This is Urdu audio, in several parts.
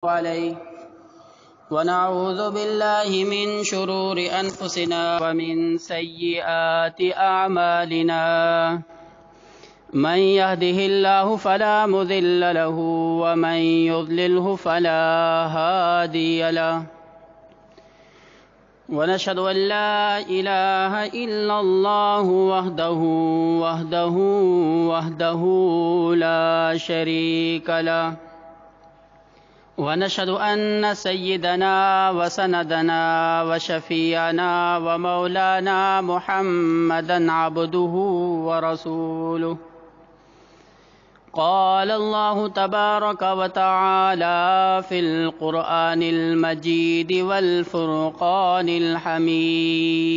عليه ونعوذ بالله من شرور أنفسنا ومن سيئات أعمالنا من يهده الله فلا مضل له ومن يضلله فلا هادي له ونشهد أن لا إله إلا الله وحده لا شريك له ونشهد أن سيدنا وسندنا وشفيعنا ومولانا محمدا عبده ورسوله قال الله تبارك وتعالى في القرآن المجيد والفرقان الحميد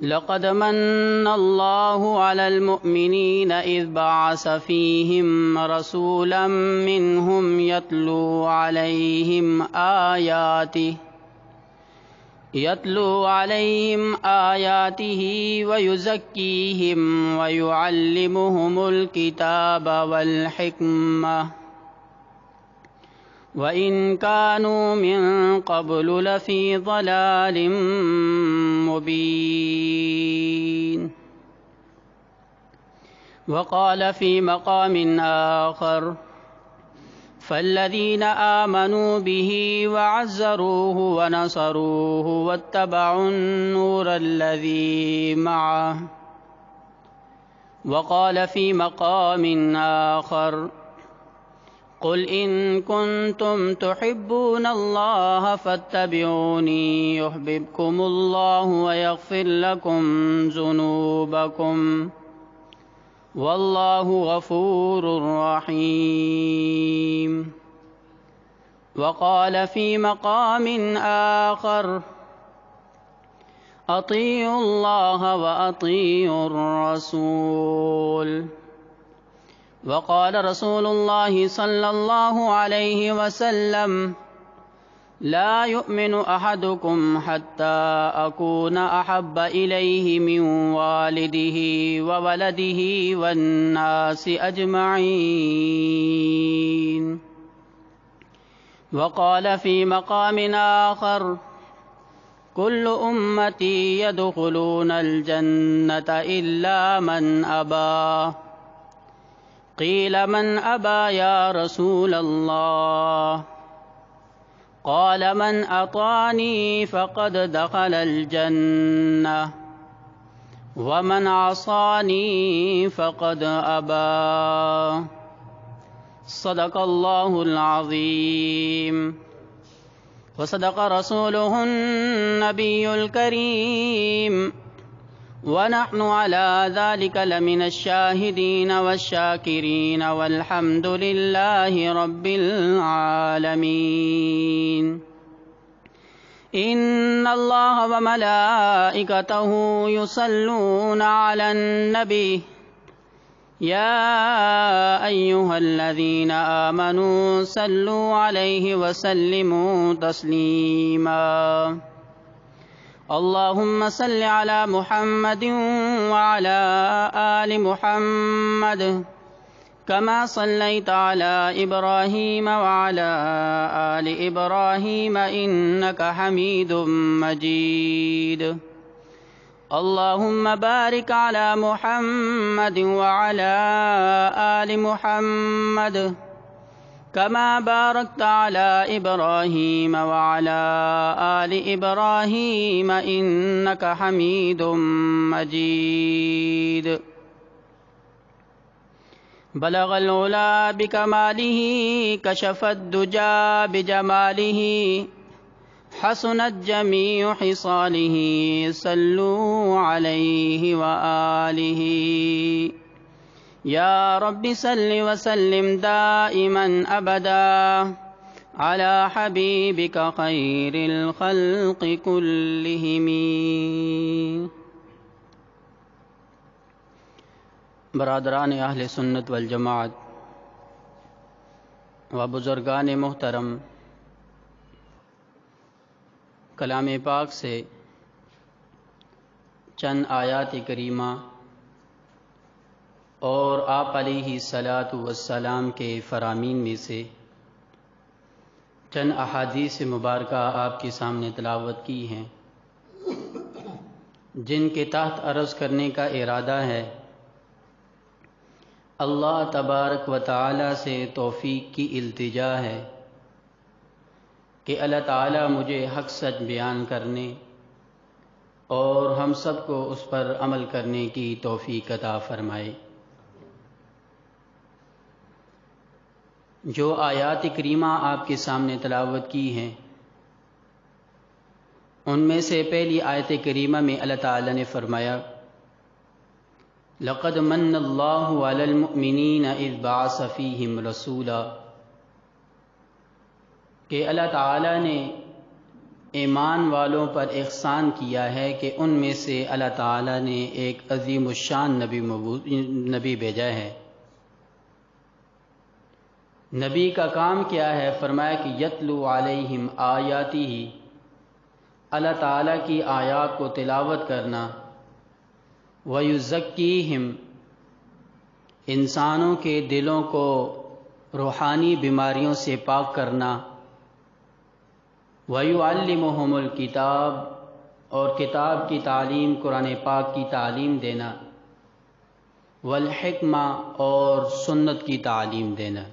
لقد من الله على المؤمنين إذ بعث فيهم رسولا منهم يتلو عليهم آياته ويزكيهم ويعلمهم الكتاب والحكمة وإن كانوا من قبل لفي ضلال مبين وقال في مقام آخر فالذين آمنوا به وعزروه ونصروه واتبعوا النور الذي معه وقال في مقام آخر قل إن كنتم تحبون الله فاتبعوني يحببكم الله ويغفر لكم ذنوبكم والله غفور رحيم وقال في مقام آخر أطيعوا الله وأطيعوا الرسول وقال رسول الله صلى الله عليه وسلم لا يؤمن أحدكم حتى أكون أحب إليه من والده وولده والناس أجمعين وقال في مقام آخر كل أمتي يدخلون الجنة إلا من أبى قيل من أبى يا رسول الله قال من أطاعني فقد دخل الجنة ومن عصاني فقد أبى صدق الله العظيم وصدق رسوله النبي الكريم ونحن على ذلك لمن الشاهدين والشاكرين والحمد لله رب العالمين إن الله وملائكته يصلون على النبي يا أيها الذين آمنوا صلوا عليه وسلموا تسليما اللهم صل على محمد وعلى آل محمد كما صليت على إبراهيم وعلى آل إبراهيم إنك حميد مجيد اللهم بارك على محمد وعلى آل محمد كما باركت على إبراهيم وعلى آل إبراهيم إنك حميد مجيد بلغ العلا بكماله كشف الدجى بجماله حسنت جميع خصاله صلوا عليه وآله يا رب صل وسلم دائما أبدا على حبيبك خير الخلق كلهم برادران اہل سنت والجماعت و بزرگان محترم، کلام پاک سے چند آیات کریمہ اور آپ علیہ الصلاۃ والسلام کے فرامین میں سے چند احادیث مبارکہ آپ کے سامنے تلاوت کی ہیں، جن کے تحت عرض کرنے کا ارادہ ہے۔ اللہ تبارک و تعالی سے توفیق کی التجا ہے کہ اللہ تعالی مجھے حق سچ بیان کرنے اور ہم سب کو اس پر عمل کرنے کی توفیق عطا فرمائے۔ جو آیات کریمہ آپ کے سامنے تلاوت کی ہیں، ان میں سے پہلی آیت کریمہ میں اللہ تعالی نے فرمایا لَقَدْ مَنَّ اللَّهُ عَلَى الْمُؤْمِنِينَ إِذْ بَعَثَ فِيهِمْ رَسُولًا، کہ اللہ تعالی نے ایمان والوں پر احسان کیا ہے کہ ان میں سے اللہ تعالی نے ایک عظیم الشان نبی بھیجا ہے۔ نبی کا کام کیا ہے؟ فرمایا کہ یتلو علیہم آیاتہ، اللہ تعالیٰ کی آیات کو تلاوت کرنا، ویزکیہم، انسانوں کے دلوں کو روحانی بیماریوں سے پاک کرنا، ویعلمہم الکتاب، اور کتاب کی تعلیم، قرآن پاک کی تعلیم دینا، والحکمہ، اور سنت کی تعلیم دینا۔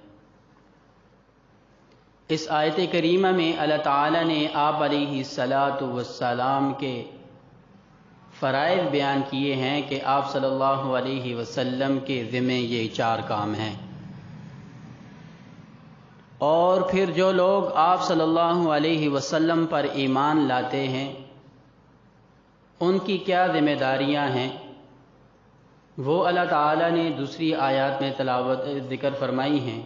اس آیت کریمہ میں اللہ تعالی نے آپ علیہ الصلاۃ والسلام کے فرائض بیان کیے ہیں کہ آپ صلی اللہ علیہ وسلم کے ذمہ یہ 4 کام ہیں، اور پھر جو لوگ آپ صلی اللہ علیہ وسلم پر ایمان لاتے ہیں ان کی کیا ذمہ داریاں ہیں، وہ اللہ تعالی نے دوسری آیات میں ذکر فرمائی ہیں۔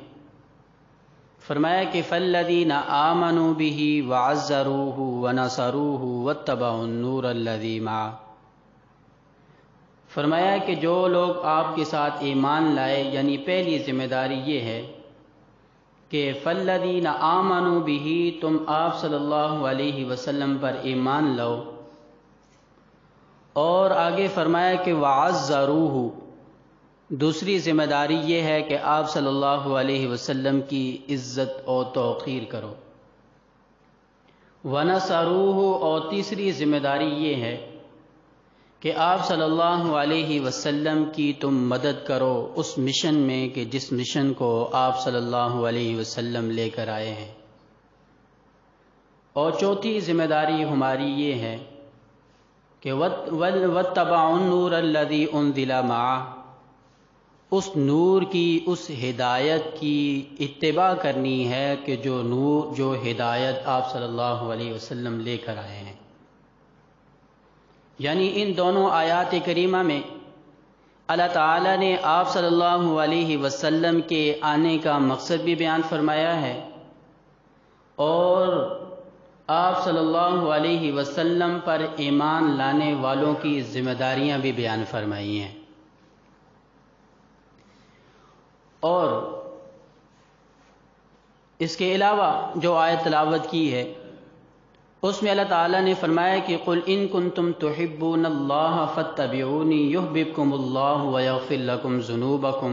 فرمایا کہ فَالَّذِينَ آمَنُوا بِهِ وَعَزَّرُوهُ وَنَصَرُوهُ وَاتَّبَعُوا النُّورَ الَّذِي مَعَهُ، فرمایا کہ جو لوگ آپ کے ساتھ ایمان لائے، یعنی پہلی ذمہ داری یہ ہے کہ فَالَّذِينَ آمَنُوا بِهِ، تم آپ صلی اللہ علیہ وسلم پر ایمان لاؤ، اور آگے فرمایا کہ وَعَزَّرُوهُ، دوسری ذمہ داری یہ ہے کہ آپ صلی اللہ علیہ وسلم کی عزت اور توقیر کرو، وَنَصَرُوهُ، اور تیسری ذمہ داری یہ ہے کہ آپ صلی اللہ علیہ وسلم کی تم مدد کرو اس مشن میں کہ جس مشن کو آپ صلی اللہ علیہ وسلم لے کر آئے ہیں، اور چوتھی ذمہ داری ہماری یہ ہے کہ وَاتَّبَعُوا النُّورَ الَّذِي أُنزِلَ مَعَهُ، اس نور کی، اس ہدایت کی اتباع کرنی ہے کہ جو نور، جو ہدایت آپ صلی اللہ علیہ وسلم لے کر آئے ہیں۔ یعنی ان دونوں آیات کریمہ میں اللہ تعالی نے آپ صلی اللہ علیہ وسلم کے آنے کا مقصد بھی بیان فرمایا ہے، اور آپ صلی اللہ علیہ وسلم پر ایمان لانے والوں کی ذمہ داریاں بھی بیان فرمائی ہیں۔ اور اس کے علاوہ جو آیت تلاوت کی ہے اس میں اللہ تعالیٰ نے فرمایا کہ قُلْ إِن كُنتُمْ تُحِبُّونَ اللَّهَ فَاتَّبِعُونِي يُحْبِبْكُمُ اللَّهُ وَيَغْفِرْ لَكُمْ ذُنُوبَكُمْ،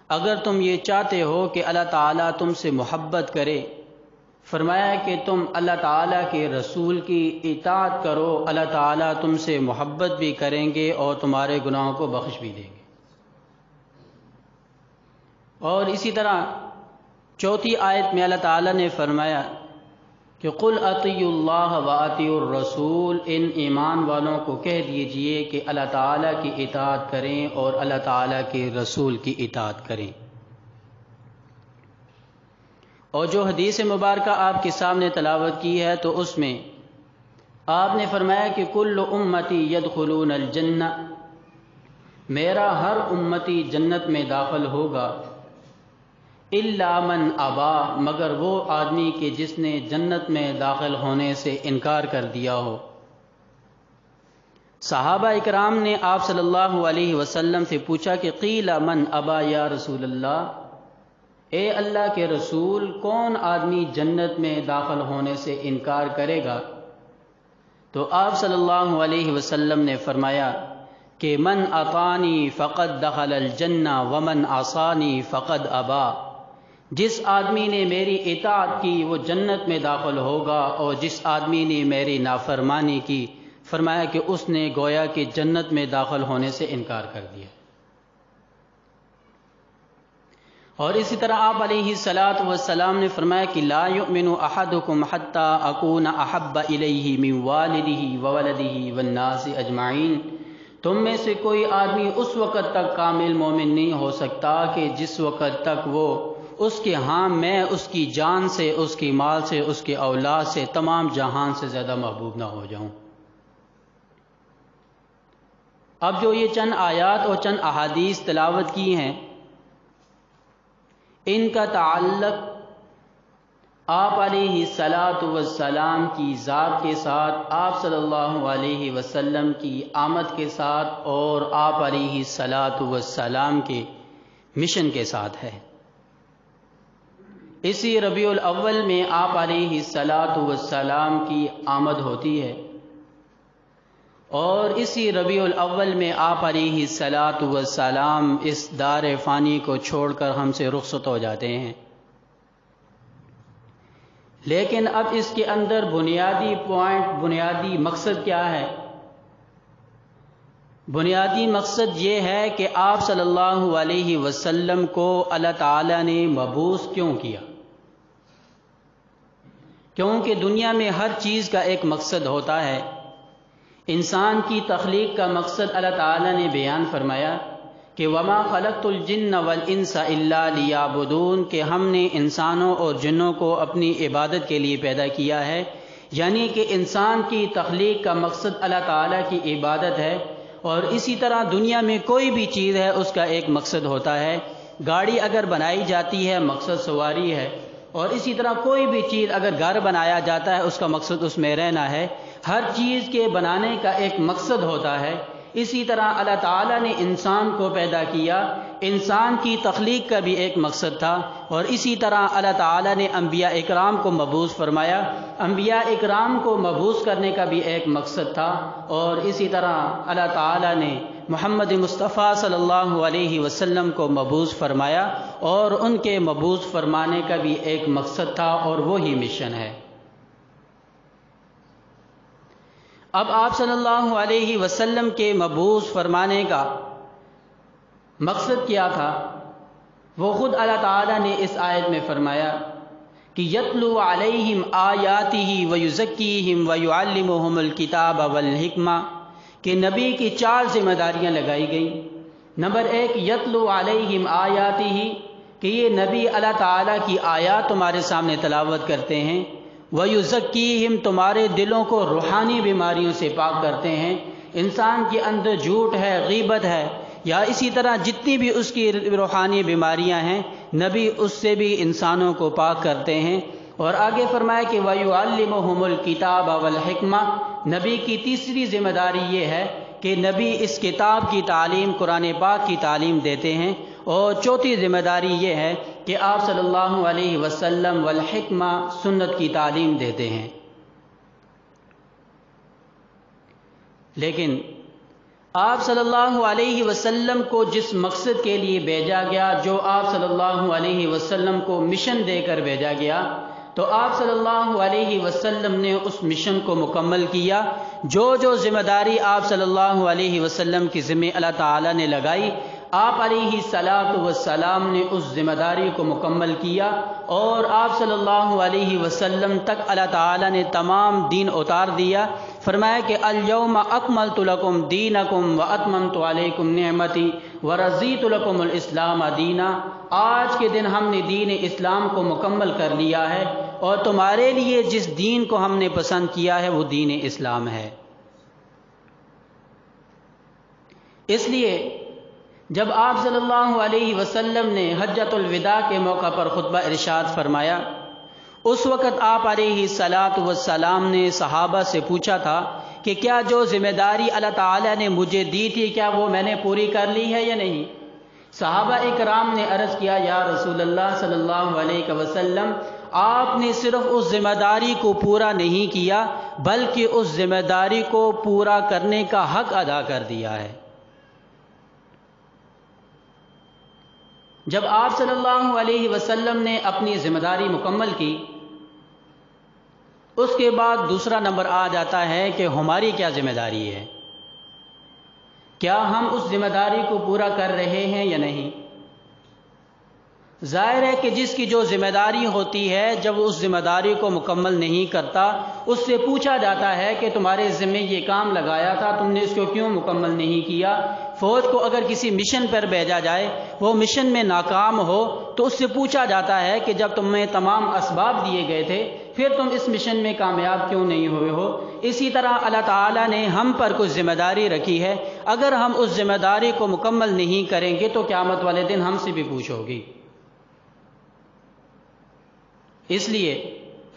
اگر تم یہ چاہتے ہو کہ اللہ تعالیٰ تم سے محبت کرے، فرمایا کہ تم اللہ تعالیٰ کے رسول کی اطاعت کرو، اللہ تعالیٰ تم سے محبت بھی کریں گے اور تمہارے گناہوں کو بخش بھی دیں گے۔ اور اسی طرح چوتھی آیت میں اللہ تعالیٰ نے فرمایا کہ قُلْ أَطِیعُوا اللَّهَ وَأَطِیعُوا الرَّسُولَ، ان ایمان والوں کو کہہ دیجئے کہ اللہ تعالیٰ کی اطاعت کریں اور اللہ تعالیٰ کے رسول کی اطاعت کریں۔ اور جو حدیث مبارکہ آپ کے سامنے تلاوت کی ہے تو اس میں آپ نے فرمایا کہ کل امتی یدخلون الجنہ، میرا ہر امتی جنت میں داخل ہوگا، الا من ابا، مگر وہ آدمی کہ جس نے جنت میں داخل ہونے سے انکار کر دیا ہو۔ صحابہ اکرام نے آپ صلی اللہ علیہ وسلم سے پوچھا کہ قیل من ابا یا رسول اللہ، اے اللہ کے رسول کون آدمی جنت میں داخل ہونے سے انکار کرے گا؟ تو آپ صلی اللہ علیہ وسلم نے فرمایا کہ من اطانی فقد دخل الجنہ ومن عصانی فقد ابا، جس آدمی نے میری اطاعت کی وہ جنت میں داخل ہوگا، اور جس آدمی نے میری نافرمانی کی فرمایا کہ اس نے گویا کہ جنت میں داخل ہونے سے انکار کر دیا۔ اور اسی طرح آپ علیہ الصلاۃ والسلام نے فرمایا کہ لا یؤمن احدکم حتی اکون احب الیہ من والدہ وولدہ والناس اجمعین، تم میں سے کوئی آدمی اس وقت تک کامل مومن نہیں ہو سکتا کہ جس وقت تک وہ اس کے ہاں میں اس کی جان سے، اس کی مال سے، اس کے اولاد سے، تمام جہان سے زیادہ محبوب نہ ہو جاؤں۔ اب جو یہ چند آیات اور چند احادیث تلاوت کی ہیں، ان کا تعلق آپ علیہ الصلاۃ والسلام کی ذات کے ساتھ، آپ صلی اللہ علیہ وسلم کی آمد کے ساتھ، اور آپ علیہ الصلاۃ والسلام کے مشن کے ساتھ ہے۔ اسی ربیع الاول میں آپ علیہ الصلاۃ والسلام کی آمد ہوتی ہے، اور اسی ربیع الاول میں آپ علیہ الصلاۃ والسلام اس دار فانی کو چھوڑ کر ہم سے رخصت ہو جاتے ہیں۔ لیکن اب اس کے اندر بنیادی پوائنٹ، بنیادی مقصد کیا ہے؟ بنیادی مقصد یہ ہے کہ آپ صلی اللہ علیہ وسلم کو اللہ تعالیٰ نے مبعوث کیوں کیا؟ کیونکہ دنیا میں ہر چیز کا ایک مقصد ہوتا ہے۔ انسان کی تخلیق کا مقصد اللہ تعالیٰ نے بیان فرمایا کہ وما خلقت الجن والانس الا لیعبدون، کہ ہم نے انسانوں اور جنوں کو اپنی عبادت کے لیے پیدا کیا ہے، یعنی کہ انسان کی تخلیق کا مقصد اللہ تعالیٰ کی عبادت ہے۔ اور اسی طرح دنیا میں کوئی بھی چیز ہے اس کا ایک مقصد ہوتا ہے۔ گاڑی اگر بنائی جاتی ہے مقصد سواری ہے، اور اسی طرح کوئی بھی چیز اگر گھر بنایا جاتا ہے اس کا مقصد اس میں رہنا ہے۔ ہر چیز کے بنانے کا ایک مقصد ہوتا ہے۔ اسی طرح اللہ تعالیٰ نے انسان کو پیدا کیا، انسان کی تخلیق کا بھی ایک مقصد تھا، اور اسی طرح اللہ تعالیٰ نے انبیاء اکرام کو مبعوث فرمایا، انبیاء اکرام کو مبعوث کرنے کا بھی ایک مقصد تھا، اور اسی طرح اللہ تعالیٰ نے محمد مصطفیٰ صلی اللہ علیہ وسلم کو مبعوث فرمایا، اور ان کے مبعوث فرمانے کا بھی ایک مقصد تھا، اور وہی مشن ہے۔ اب آپ صلی اللہ علیہ وسلم کے مبعوث فرمانے کا مقصد کیا تھا؟ وہ خود اللہ تعالیٰ نے اس آیت میں فرمایا کہ یتلو علیہم آیاتہ ویزکیہم ویعلمہم الکتاب والحکمہ، کہ نبی کی 4 ذمہ داریاں لگائی گئیں۔ نمبر 1 یتلو علیہم آیاتہ، کہ یہ نبی اللہ تعالیٰ کی آیات تمہارے سامنے تلاوت کرتے ہیں، وَيُزَكِّيهِمْ تمہارے دلوں کو روحانی بیماریوں سے پاک کرتے ہیں۔ انسان کے اندر جھوٹ ہے، غیبت ہے، یا اسی طرح جتنی بھی اس کی روحانی بیماریاں ہیں، نبی اس سے بھی انسانوں کو پاک کرتے ہیں۔ اور آگے فرمایا کہ وَيُعَلِّمُهُمُ الْكِتَابَ وَالْحِكْمَةَ، نبی کی تیسری ذمہ داری یہ ہے کہ نبی اس کتاب کی تعلیم، قرآن پاک کی تعلیم دیتے ہیں۔ اور چوتھی ذمہ داری یہ ہے کہ آپ صلی اللہ علیہ وسلم والحکمہ، سنت کی تعلیم دیتے ہیں۔ لیکن آپ صلی اللہ علیہ وسلم کو جس مقصد کے لیے بھیجا گیا، جو آپ صلی اللہ علیہ وسلم کو مشن دے کر بھیجا گیا، تو آپ صلی اللہ علیہ وسلم نے اس مشن کو مکمل کیا۔ جو ذمہ داری آپ صلی اللہ علیہ وسلم کی ذمہ اللہ تعالیٰ نے لگائی، آپ علیہ الصلاۃ والسلام نے اس ذمہ داری کو مکمل کیا، اور آپ صلی اللہ علیہ وسلم تک اللہ تعالیٰ نے تمام دین اتار دیا۔ فرمایا کہ الیوم اکملت لکم دینکم واتممت علیکم نعمتی ورضیت لکم الاسلام دینا، آج کے دن ہم نے دین اسلام کو مکمل کر لیا ہے، اور تمہارے لیے جس دین کو ہم نے پسند کیا ہے وہ دین اسلام ہے۔ اس لیے جب آپ صلی اللہ علیہ وسلم نے حجۃ الوداع کے موقع پر خطبہ ارشاد فرمایا، اس وقت آپ علیہ الصلاۃ والسلام نے صحابہ سے پوچھا تھا کہ کیا جو ذمہ داری اللہ تعالیٰ نے مجھے دی تھی کیا وہ میں نے پوری کر لی ہے یا نہیں؟ صحابہ اکرام نے عرض کیا، یا رسول اللہ صلی اللہ علیہ وسلم، آپ نے صرف اس ذمہ داری کو پورا نہیں کیا بلکہ اس ذمہ داری کو پورا کرنے کا حق ادا کر دیا ہے۔ جب آپ صلی اللہ علیہ وسلم نے اپنی ذمہ داری مکمل کی، اس کے بعد دوسرا نمبر آ جاتا ہے کہ ہماری کیا ذمہ داری ہے، کیا ہم اس ذمہ داری کو پورا کر رہے ہیں یا نہیں۔ ظاہر ہے کہ جس کی جو ذمہ داری ہوتی ہے، جب وہ اس ذمہ داری کو مکمل نہیں کرتا، اس سے پوچھا جاتا ہے کہ تمہارے ذمہ یہ کام لگایا تھا، تم نے اس کو کیوں مکمل نہیں کیا۔ فوج کو اگر کسی مشن پر بھیجا جائے، وہ مشن میں ناکام ہو، تو اس سے پوچھا جاتا ہے کہ جب تمہیں تمام اسباب دیے گئے تھے، پھر تم اس مشن میں کامیاب کیوں نہیں ہوئے ہو۔ اسی طرح اللہ تعالیٰ نے ہم پر کچھ ذمہ داری رکھی ہے، اگر ہم اس ذمہ داری کو مکمل نہیں کریں گے تو قیامت والے دن ہم سے بھی پوچھو گی۔ اس لیے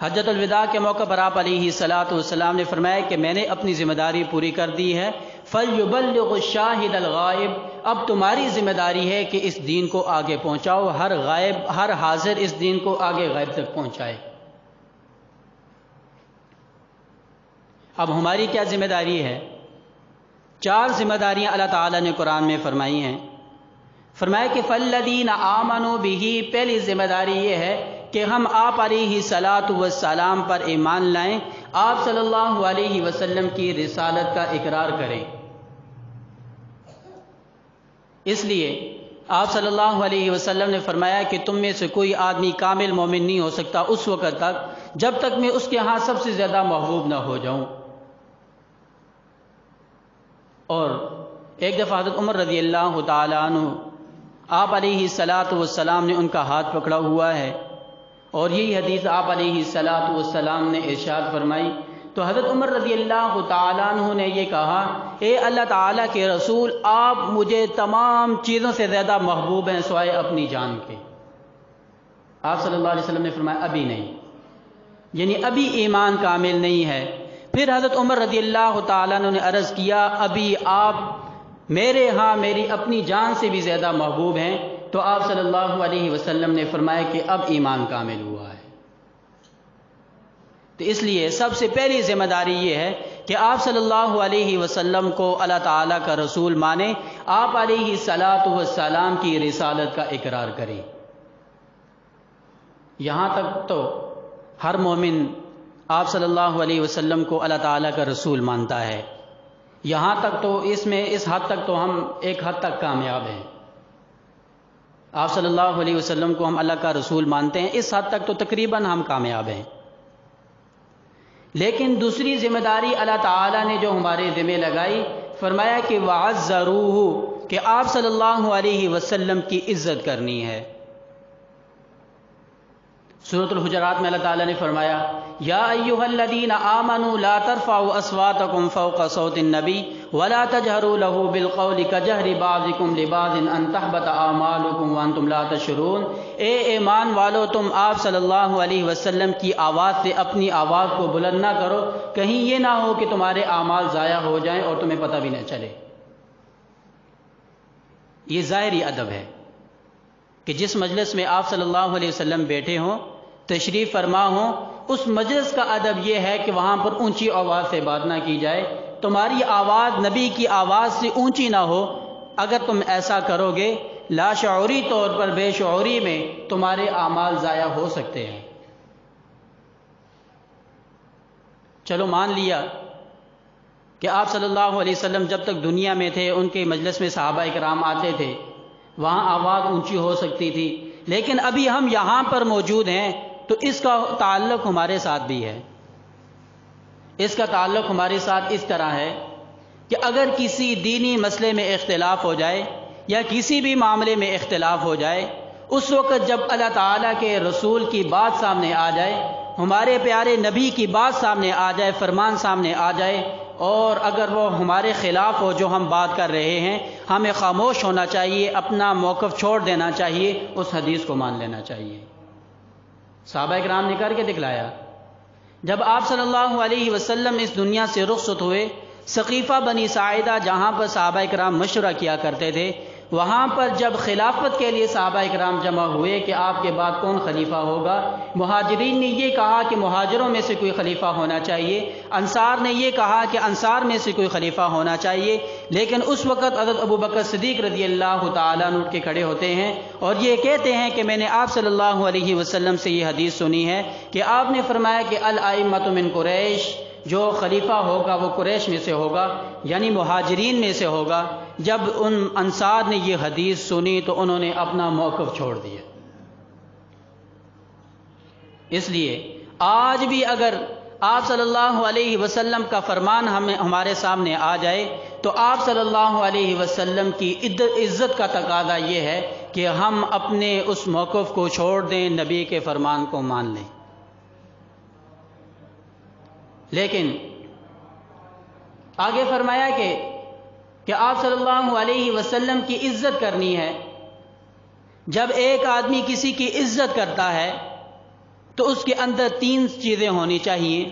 حجۃ الوداع کے موقع پر آپ علیہ الصلاۃ والسلام نے فرمایا کہ میں نے اپنی ذمہ داری پوری کر دی ہے، فَلْيُبَلِّغُ الشَّاهِدَ الْغَائِبَ، اب تمہاری ذمہ داری ہے کہ اس دین کو آگے پہنچاؤ، ہر حاضر اس دین کو آگے غائب تک پہنچائے۔ اب ہماری کیا ذمہ داری ہے؟ 4 ذمہ داریاں اللہ تعالیٰ نے قرآن میں فرمائی ہیں۔ فرمایا کہ فَالَّذِينَ آمَنُوا بِهِ، پہلی ذمہ داری یہ ہے کہ ہم آپ علیہ الصلاۃ والسلام پر ایمان لائیں، آپ صلی اللہ علیہ وسلم کی رسالت کا اقرار کریں۔ اس لیے آپ صلی اللہ علیہ وسلم نے فرمایا کہ تم میں سے کوئی آدمی کامل مومن نہیں ہو سکتا اس وقت تک جب تک میں اس کے ہاں سب سے زیادہ محبوب نہ ہو جاؤں۔ اور ایک دفعہ حضرت عمر رضی اللہ تعالیٰ عنہ، آپ علیہ الصلاۃ والسلام نے ان کا ہاتھ پکڑا ہوا ہے، اور یہی حدیث آپ علیہ الصلاۃ والسلام نے ارشاد فرمائی، تو حضرت عمر رضی اللہ تعالیٰ عنہ نے یہ کہا، اے اللہ تعالیٰ کے رسول، آپ مجھے تمام چیزوں سے زیادہ محبوب ہیں سوائے اپنی جان کے۔ آپ صلی اللہ علیہ وسلم نے فرمایا ابھی نہیں، یعنی ابھی ایمان کامل نہیں ہے۔ پھر حضرت عمر رضی اللہ تعالیٰ عنہ نے عرض کیا، ابھی آپ میرے ہاں میری اپنی جان سے بھی زیادہ محبوب ہیں، تو آپ صلی اللہ علیہ وسلم نے فرمایا کہ اب ایمان کامل ہوا ہے۔ تو اس لیے سب سے پہلی ذمہ داری یہ ہے کہ آپ صلی اللہ علیہ وسلم کو اللہ تعالیٰ کا رسول مانیں، آپ علیہ الصلاۃ والسلام کی رسالت کا اقرار کریں۔ یہاں تک تو ہر مومن آپ صلی اللہ علیہ وسلم کو اللہ تعالیٰ کا رسول مانتا ہے، یہاں تک تو اس حد تک تو ہم ایک حد تک کامیاب ہیں۔ آپ صلی اللہ علیہ وسلم کو ہم اللہ کا رسول مانتے ہیں، اس حد تک تو تقریباً ہم کامیاب ہیں۔ لیکن دوسری ذمہ داری اللہ تعالیٰ نے جو ہمارے ذمہ لگائی، فرمایا کہ وَعَزَّرُوهُ، کہ آپ صلی اللہ علیہ وسلم کی عزت کرنی ہے۔ سورۃ الحجرات میں اللہ تعالیٰ نے فرمایا، یا ایھا الذین آمنوا لا ترفعوا اصواتکم فوق صوت النبی ولا تجہروا له بالقول کجہر بعضکم لبعض ان تحبط اعمالکم وانتم لا تشعرون۔ اے ایمان والو، تم آپ صلی اللہ علیہ وسلم کی آواز سے اپنی آواز کو بلند نہ کرو، کہیں یہ نہ ہو کہ تمہارے اعمال ضائع ہو جائیں اور تمہیں پتہ بھی نہ چلے۔ یہ ظاہری ادب ہے کہ جس مجلس میں آپ صلی اللہ علیہ وسلم بیٹھے ہوں، تشریف فرما ہوں، اس مجلس کا ادب یہ ہے کہ وہاں پر اونچی آواز سے بات نہ کی جائے، تمہاری آواز نبی کی آواز سے اونچی نہ ہو۔ اگر تم ایسا کرو گے، لاشعوری طور پر، بے شعوری میں تمہارے اعمال ضائع ہو سکتے ہیں۔ چلو مان لیا کہ آپ صلی اللہ علیہ وسلم جب تک دنیا میں تھے، ان کے مجلس میں صحابہ اکرام آتے تھے، وہاں آواز اونچی ہو سکتی تھی، لیکن ابھی ہم یہاں پر موجود ہیں تو اس کا تعلق ہمارے ساتھ بھی ہے۔ اس کا تعلق ہمارے ساتھ اس طرح ہے کہ اگر کسی دینی مسئلے میں اختلاف ہو جائے یا کسی بھی معاملے میں اختلاف ہو جائے، اس وقت جب اللہ تعالیٰ کے رسول کی بات سامنے آ جائے، ہمارے پیارے نبی کی بات سامنے آ جائے، فرمان سامنے آ جائے، اور اگر وہ ہمارے خلاف ہو جو ہم بات کر رہے ہیں، ہمیں خاموش ہونا چاہیے، اپنا موقف چھوڑ دینا چاہیے، اس حدیث کو مان لینا چاہیے۔ صحابہ کرام نے کر کے دکھلایا۔ جب آپ صلی اللہ علیہ وسلم اس دنیا سے رخصت ہوئے، سقیفہ بنی ساعدہ جہاں پر صحابہ کرام مشورہ کیا کرتے تھے، وہاں پر جب خلافت کے لیے صحابہ اکرام جمع ہوئے کہ آپ کے بعد کون خلیفہ ہوگا، مہاجرین نے یہ کہا کہ مہاجروں میں سے کوئی خلیفہ ہونا چاہیے، انصار نے یہ کہا کہ انصار میں سے کوئی خلیفہ ہونا چاہیے، لیکن اس وقت حضرت ابو بکر صدیق رضی اللہ تعالیٰ عنہ اٹھ کے کھڑے ہوتے ہیں اور یہ کہتے ہیں کہ میں نے آپ صلی اللہ علیہ وسلم سے یہ حدیث سنی ہے کہ آپ نے فرمایا کہ الائمۃ من قریش، جو خلیفہ ہوگا وہ قریش میں سے ہوگا، یعنی مہاجرین میں سے ہوگا۔ جب ان انصار نے یہ حدیث سنی تو انہوں نے اپنا موقف چھوڑ دیا۔ اس لیے آج بھی اگر آپ صلی اللہ علیہ وسلم کا فرمان ہمارے سامنے آ جائے تو آپ صلی اللہ علیہ وسلم کی عزت کا تقاضا یہ ہے کہ ہم اپنے اس موقف کو چھوڑ دیں، نبی کے فرمان کو مان لیں۔ لیکن آگے فرمایا کہ آپ صلی اللہ علیہ وسلم کی عزت کرنی ہے۔ جب ایک آدمی کسی کی عزت کرتا ہے تو اس کے اندر 3 چیزیں ہونی چاہیے۔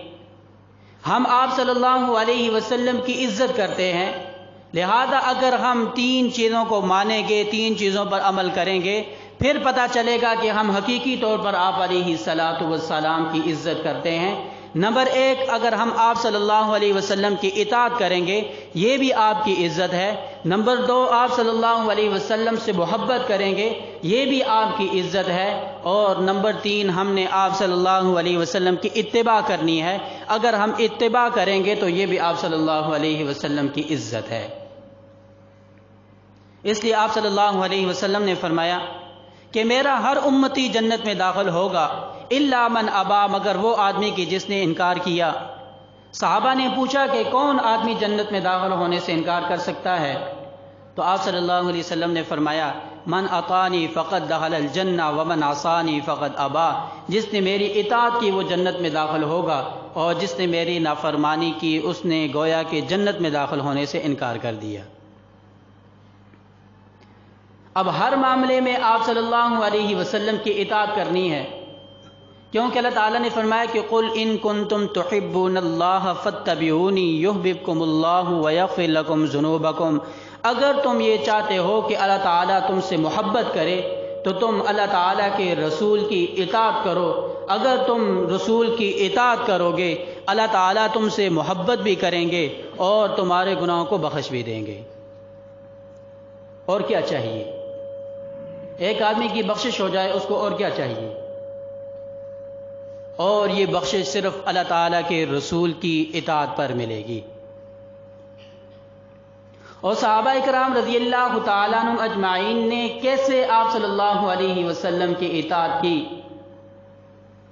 ہم آپ صلی اللہ علیہ وسلم کی عزت کرتے ہیں، لہذا اگر ہم 3 چیزوں کو مانیں گے، 3 چیزوں پر عمل کریں گے، پھر پتہ چلے گا کہ ہم حقیقی طور پر آپ علیہ الصلاۃ والسلام کی عزت کرتے ہیں۔ نمبر 1، اگر ہم آپ صلی اللہ علیہ وسلم کی اطاعت کریں گے، یہ بھی آپ کی عزت ہے۔ نمبر 2، آپ صلی اللہ علیہ وسلم سے محبت کریں گے، یہ بھی آپ کی عزت ہے۔ اور نمبر 3، ہم نے آپ صلی اللہ علیہ وسلم کی اتباع کرنی ہے۔ اگر ہم اتباع کریں گے تو یہ بھی آپ صلی اللہ علیہ وسلم کی عزت ہے۔ اس لیے آپ صلی اللہ علیہ وسلم نے فرمایا کہ میرا ہر امتی جنت میں داخل ہوگا الا من ابا، مگر وہ آدمی کی جس نے انکار کیا۔ صحابہ نے پوچھا کہ کون آدمی جنت میں داخل ہونے سے انکار کر سکتا ہے؟ تو آپ صلی اللہ علیہ وسلم نے فرمایا من اطاعنی فقد دخل الجنہ ومن عصانی فقد ابا، جس نے میری اطاعت کی وہ جنت میں داخل ہوگا، اور جس نے میری نافرمانی کی اس نے گویا کہ جنت میں داخل ہونے سے انکار کر دیا۔ اب ہر معاملے میں آپ صلی اللہ علیہ وسلم کی اطاعت کرنی ہے، کیونکہ اللہ تعالیٰ نے فرمایا کہ قل ان کنتم تحبون اللہ فاتبعونی یحببکم اللہ ویغفر لکم ذنوبکم، اگر تم یہ چاہتے ہو کہ اللہ تعالیٰ تم سے محبت کرے تو تم اللہ تعالیٰ کے رسول کی اطاعت کرو۔ اگر تم رسول کی اطاعت کرو گے اللہ تعالیٰ تم سے محبت بھی کریں گے اور تمہارے گناہوں کو بخش بھی دیں گے۔ اور کیا چاہیے؟ ایک آدمی کی بخشش ہو جائے اس کو اور کیا چاہیے؟ اور یہ بخشش صرف اللہ تعالیٰ کے رسول کی اطاعت پر ملے گی۔ اور صحابہ اکرام رضی اللہ تعالیٰ عنہم اجمعین نے کیسے آپ صلی اللہ علیہ وسلم کی اطاعت کی؟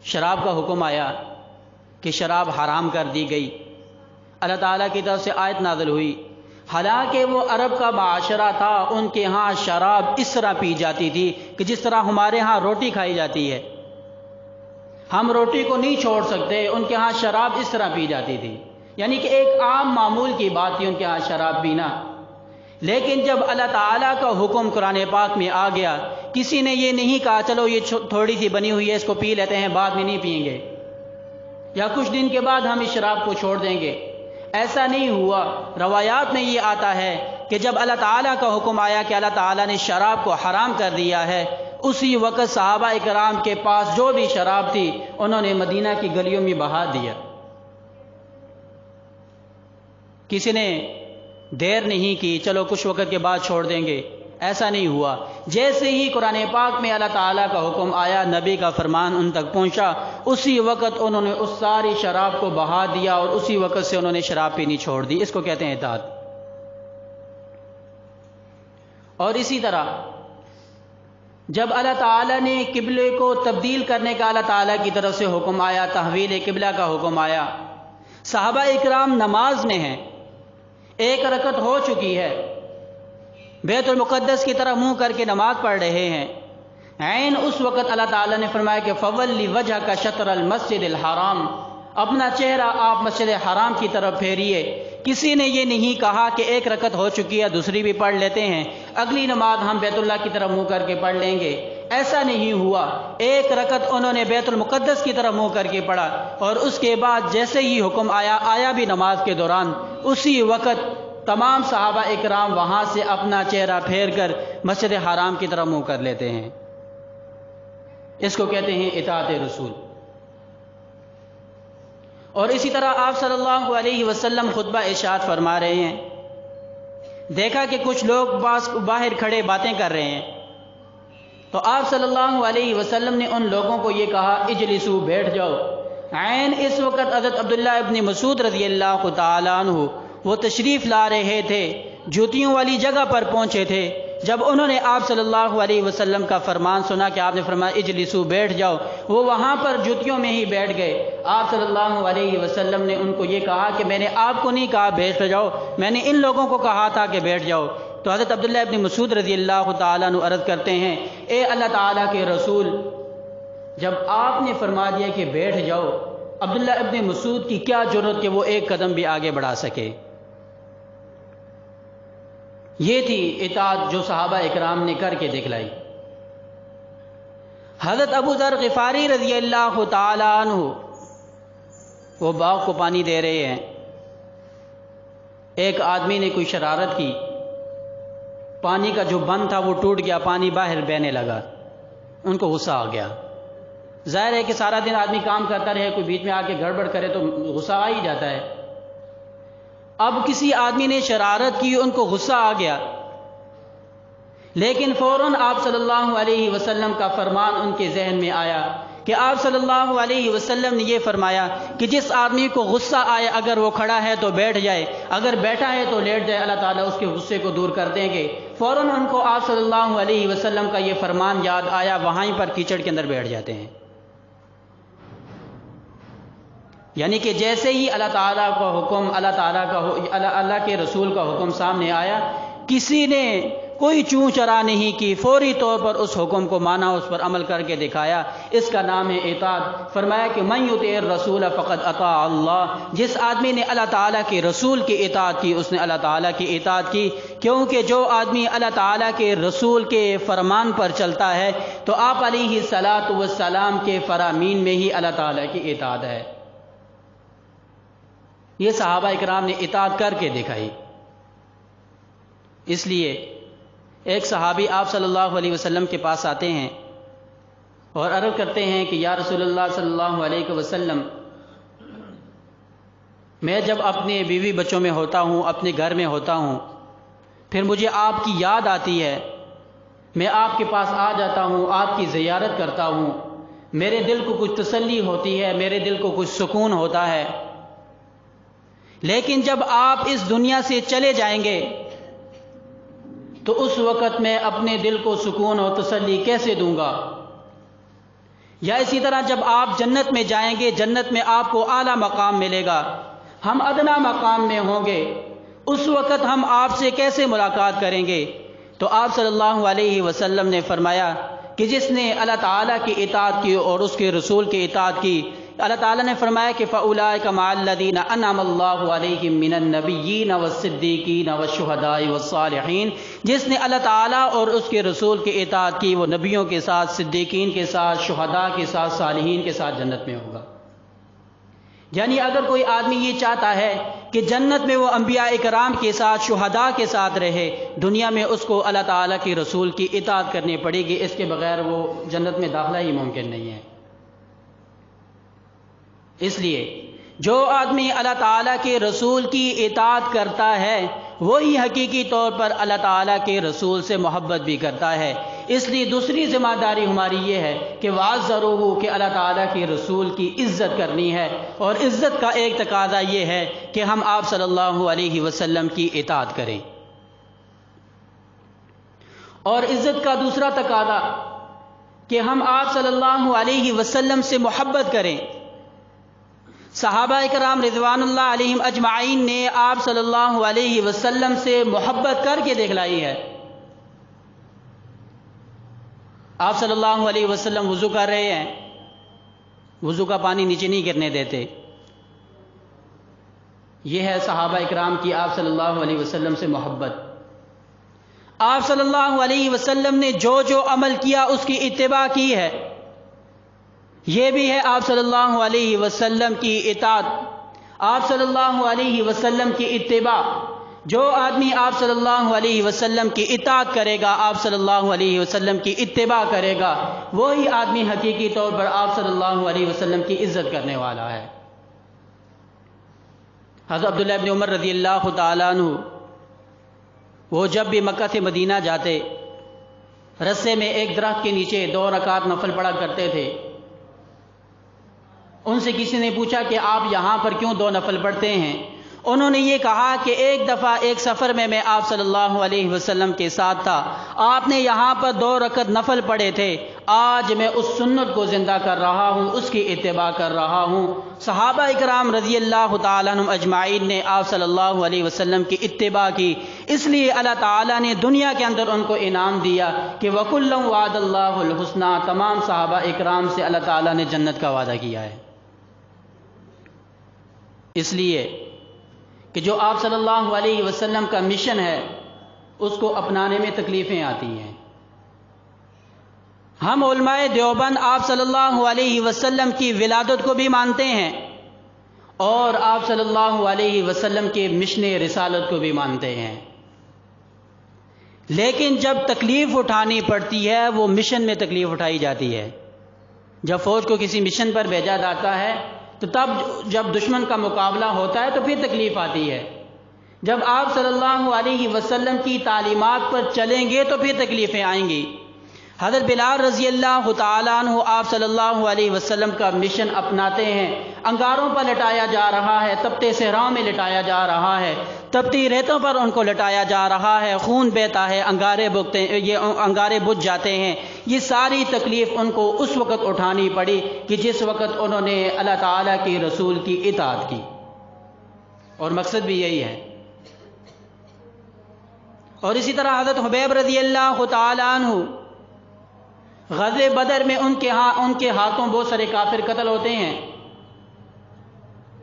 شراب کا حکم آیا کہ شراب حرام کر دی گئی، اللہ تعالیٰ کی طرف سے آیت نازل ہوئی، حالانکہ وہ عرب کا معاشرہ تھا، ان کے ہاں شراب اس طرح پی جاتی تھی کہ جس طرح ہمارے ہاں روٹی کھائی جاتی ہے۔ ہم روٹی کو نہیں چھوڑ سکتے، ان کے ہاں شراب اس طرح پی جاتی تھی، یعنی کہ ایک عام معمول کی بات تھی ان کے ہاں شراب پینا۔ لیکن جب اللہ تعالیٰ کا حکم قرآن پاک میں آ گیا، کسی نے یہ نہیں کہا چلو یہ تھوڑی سی بنی ہوئی ہے اس کو پی لیتے ہیں بعد میں نہیں پئیں گے، یا کچھ دن کے بعد ہم اس شراب کو چھوڑ دیں گے، ایسا نہیں ہوا۔ روایات میں یہ آتا ہے کہ جب اللہ تعالیٰ کا حکم آیا کہ اللہ تعالیٰ نے شراب کو حرام کر دیا ہے، اسی وقت صحابہ اکرام کے پاس جو بھی شراب تھی انہوں نے مدینہ کی گلیوں میں بہا دیا۔ کسی نے دیر نہیں کی چلو کچھ وقت کے بعد چھوڑ دیں گے، ایسا نہیں ہوا۔ جیسے ہی قرآن پاک میں اللہ تعالیٰ کا حکم آیا، نبی کا فرمان ان تک پہنچا، اسی وقت انہوں نے اس ساری شراب کو بہا دیا اور اسی وقت سے انہوں نے شراب پینی چھوڑ دی۔ اس کو کہتے ہیں اطاعت۔ اور اسی طرح جب اللہ تعالیٰ نے قبلے کو تبدیل کرنے کا اللہ تعالیٰ کی طرف سے حکم آیا، تحویل قبلہ کا حکم آیا، صحابہ اکرام نماز میں ہیں، ایک رکعت ہو چکی ہے، بیت المقدس کی طرف منہ کر کے نماز پڑھ رہے ہیں، عین اس وقت اللہ تعالیٰ نے فرمایا کہ فَوَلِّ وَجْهَكَ شَطْرَ الْمَسْجِدِ الْحَرَامِ، اپنا چہرہ آپ مسجد حرام کی طرف پھیریے۔ کسی نے یہ نہیں کہا کہ ایک رکعت ہو چکی ہے دوسری بھی پڑھ لیتے ہیں، اگلی نماز ہم بیت اللہ کی طرف منہ کر کے پڑھ لیں گے، ایسا نہیں ہوا۔ ایک رکعت انہوں نے بیت المقدس کی طرف منہ کر کے پڑھا، اور اس کے بعد جیسے ہی حکم آیا بھی نماز کے دوران، اسی وقت تمام صحابہ اکرام وہاں سے اپنا چہرہ پھیر کر مسجد حرام کی طرف منہ کر لیتے ہیں۔ اس کو کہتے ہیں اطاعت رسول۔ اور اسی طرح آپ صلی اللہ علیہ وسلم خطبہ ارشاد فرما رہے ہیں، دیکھا کہ کچھ لوگ باہر کھڑے باتیں کر رہے ہیں، تو آپ صلی اللہ علیہ وسلم نے ان لوگوں کو یہ کہا اجلسو، بیٹھ جاؤ۔ عین اس وقت حضرت عبداللہ ابن مسعود رضی اللہ تعالیٰ عنہ وہ تشریف لا رہے تھے، جوتیوں والی جگہ پر پہنچے تھے۔ جب انہوں نے آپ صلی اللہ علیہ وسلم کا فرمان سنا کہ آپ نے فرمایا اجلسو، بیٹھ جاؤ، وہ وہاں پر جوتیوں میں ہی بیٹھ گئے۔ آپ صلی اللہ علیہ وسلم نے ان کو یہ کہا کہ میں نے آپ کو نہیں کہا بیٹھ جاؤ، میں نے ان لوگوں کو کہا تھا کہ بیٹھ جاؤ۔ تو حضرت عبداللہ ابن مسعود رضی اللہ تعالیٰ عنہ عرض کرتے ہیں، اے اللہ تعالیٰ کے رسول، جب آپ نے فرما دیا کہ بیٹھ جاؤ، عبداللہ ابن مسعود کی کیا جرأت کہ وہ ایک قدم بھی آگے بڑھا سکے۔ یہ تھی اطاعت جو صحابہ اکرام نے کر کے دکھلائی۔ حضرت ابو ذر غفاری رضی اللہ تعالیٰ عنہ وہ باغ کو پانی دے رہے ہیں، ایک آدمی نے کوئی شرارت کی، پانی کا جو بند تھا وہ ٹوٹ گیا، پانی باہر بہنے لگا، ان کو غصہ آ گیا۔ ظاہر ہے کہ سارا دن آدمی کام کرتا رہے، کوئی بیچ میں آ کے گڑبڑ کرے تو غصہ آ ہی جاتا ہے۔ اب کسی آدمی نے شرارت کی، ان کو غصہ آ گیا، لیکن فوراً آپ صلی اللہ علیہ وسلم کا فرمان ان کے ذہن میں آیا کہ آپ صلی اللہ علیہ وسلم نے یہ فرمایا کہ جس آدمی کو غصہ آئے اگر وہ کھڑا ہے تو بیٹھ جائے، اگر بیٹھا ہے تو لیٹ جائے، اللہ تعالیٰ اس کے غصے کو دور کر دیں گے۔ فوراً ان کو آپ صلی اللہ علیہ وسلم کا یہ فرمان یاد آیا، وہیں پر کیچڑ کے اندر بیٹھ جاتے ہیں۔ یعنی کہ جیسے ہی اللہ تعالیٰ کا حکم، اللہ کے رسول کا حکم سامنے آیا، کسی نے کوئی چوں چرا نہیں کی، فوری طور پر اس حکم کو مانا، اس پر عمل کر کے دکھایا۔ اس کا نام ہے اطاعت۔ فرمایا کہ من یطع الرسول فقد اطاع اللہ، جس آدمی نے اللہ تعالیٰ کے رسول کی اطاعت کی اس نے اللہ تعالیٰ کی اطاعت کی، کیونکہ جو آدمی اللہ تعالیٰ کے رسول کے فرمان پر چلتا ہے تو آپ علیہ الصلاۃ والسلام کے فرامین میں ہی اللہ تعالیٰ کی اطاعت ہے۔ یہ صحابہ اکرام نے اطاعت کر کے دکھائی۔ اس لیے ایک صحابی آپ صلی اللہ علیہ وسلم کے پاس آتے ہیں اور عرض کرتے ہیں کہ یا رسول اللہ صلی اللہ علیہ وسلم، میں جب اپنے بیوی بچوں میں ہوتا ہوں، اپنے گھر میں ہوتا ہوں، پھر مجھے آپ کی یاد آتی ہے، میں آپ کے پاس آ جاتا ہوں، آپ کی زیارت کرتا ہوں، میرے دل کو کچھ تسلی ہوتی ہے، میرے دل کو کچھ سکون ہوتا ہے۔ لیکن جب آپ اس دنیا سے چلے جائیں گے تو اس وقت میں اپنے دل کو سکون اور تسلی کیسے دوں گا؟ یا اسی طرح جب آپ جنت میں جائیں گے، جنت میں آپ کو اعلیٰ مقام ملے گا، ہم ادنا مقام میں ہوں گے، اس وقت ہم آپ سے کیسے ملاقات کریں گے؟ تو آپ صلی اللہ علیہ وسلم نے فرمایا کہ جس نے اللہ تعالیٰ کی اطاعت کی اور اس کے رسول کی اطاعت کی، اللہ تعالیٰ نے فرمایا کہ فَأُولَٰئِكَ مَعَ الَّذِينَ أَنْعَمَ اللَّهُ عَلَيْهِم مِّنَ النَّبِيِّينَ وَالصِّدِّيقِينَ وَالشُّهَدَاءِ وَالصَّالِحِينَ، جس نے اللہ تعالیٰ اور اس کے رسول کی اطاعت کی وہ نبیوں کے ساتھ، صدیقین کے ساتھ، شہداء کے ساتھ، صالحین کے ساتھ جنت میں ہوگا۔ یعنی اگر کوئی آدمی یہ چاہتا ہے کہ جنت میں وہ انبیاء اکرام کے ساتھ، شہداء کے ساتھ رہے، دنیا میں اس کو اللہ تعالیٰ کے رسول کی اطاعت کرنی پڑے گی، اس کے بغیر وہ جنت میں داخلہ ہی ممکن نہیں ہے۔ اس لیے جو آدمی اللہ تعالیٰ کے رسول کی اطاعت کرتا ہے وہی حقیقی طور پر اللہ تعالیٰ کے رسول سے محبت بھی کرتا ہے۔ اس لیے دوسری ذمہ داری ہماری یہ ہے کہ وَعَزَّرُوهُ کہ اللہ تعالیٰ کے رسول کی عزت کرنی ہے، اور عزت کا ایک تقاضا یہ ہے کہ ہم آپ صلی اللہ علیہ وسلم کی اطاعت کریں، اور عزت کا دوسرا تقاضا کہ ہم آپ صلی اللہ علیہ وسلم سے محبت کریں۔ صحابہ کرام رضوان اللہ علیہم اجمعین نے آپ صلی اللہ علیہ وسلم سے محبت کر کے دکھلائی ہے۔ آپ صلی اللہ علیہ وسلم وضو کر رہے ہیں، وضو کا پانی نیچے نہیں گرنے دیتے، یہ ہے صحابہ اکرام کی آپ صلی اللہ علیہ وسلم سے محبت۔ آپ صلی اللہ علیہ وسلم نے جو جو عمل کیا اس کی اتباع کی ہے، یہ بھی ہے آپ صلی اللہ علیہ وسلم کی اطاعت، آپ صلی اللہ علیہ وسلم کی اتباع۔ جو آدمی آپ صلی اللہ علیہ وسلم کی اطاعت کرے گا، آپ صلی اللہ علیہ وسلم کی اتباع کرے گا، وہی آدمی حقیقی طور پر آپ صلی اللہ علیہ وسلم کی عزت کرنے والا ہے۔ حضرت عبداللہ ابن عمر رضی اللہ تعالیٰ عنہ وہ جب بھی مکہ سے مدینہ جاتے، رستے میں ایک درخت کے نیچے 2 رکعت نفل پڑھا کرتے تھے۔ ان سے کسی نے پوچھا کہ آپ یہاں پر کیوں 2 نفل پڑھتے ہیں؟ انہوں نے یہ کہا کہ ایک دفعہ ایک سفر میں آپ صلی اللہ علیہ وسلم کے ساتھ تھا، آپ نے یہاں پر 2 رکعت نفل پڑھے تھے، آج میں اس سنت کو زندہ کر رہا ہوں، اس کی اتباع کر رہا ہوں۔ صحابہ اکرام رضی اللہ تعالیٰ عنہم اجمعین نے آپ صلی اللہ علیہ وسلم کی اتباع کی، اس لیے اللہ تعالیٰ نے دنیا کے اندر ان کو انعام دیا کہ وَكُلًّا وَعَدَ اللَّهُ الْحُسْنَى، تمام صحابہ اکرام سے اللہ تعالیٰ نے جنت کا وعدہ کیا ہے۔ اس لیے کہ جو آپ صلی اللہ علیہ وسلم کا مشن ہے اس کو اپنانے میں تکلیفیں آتی ہیں۔ ہم علماء دیوبند آپ صلی اللہ علیہ وسلم کی ولادت کو بھی مانتے ہیں اور آپ صلی اللہ علیہ وسلم کے مشن رسالت کو بھی مانتے ہیں، لیکن جب تکلیف اٹھانی پڑتی ہے وہ مشن میں تکلیف اٹھائی جاتی ہے۔ جب فوج کو کسی مشن پر بھیجا جاتا ہے تو تب جب دشمن کا مقابلہ ہوتا ہے تو پھر تکلیف آتی ہے، جب آپ صلی اللہ علیہ وسلم کی تعلیمات پر چلیں گے تو پھر تکلیفیں آئیں گی۔ حضرت بلال رضی اللہ تعالیٰ عنہ آپ صلی اللہ علیہ وسلم کا مشن اپناتے ہیں، انگاروں پر لٹایا جا رہا ہے، تپتے صحراؤں میں لٹایا جا رہا ہے، تپتی ریتوں پر ان کو لٹایا جا رہا ہے، خون بہتا ہے، انگارے بجھ جاتے ہیں۔ یہ ساری تکلیف ان کو اس وقت اٹھانی پڑی کہ جس وقت انہوں نے اللہ تعالیٰ کے رسول کی اطاعت کی، اور مقصد بھی یہی ہے۔ اور اسی طرح حضرت حبیب رضی اللہ تعالیٰ عنہ غزوہ بدر میں ان کے ہاتھوں بہت سارے کافر قتل ہوتے ہیں۔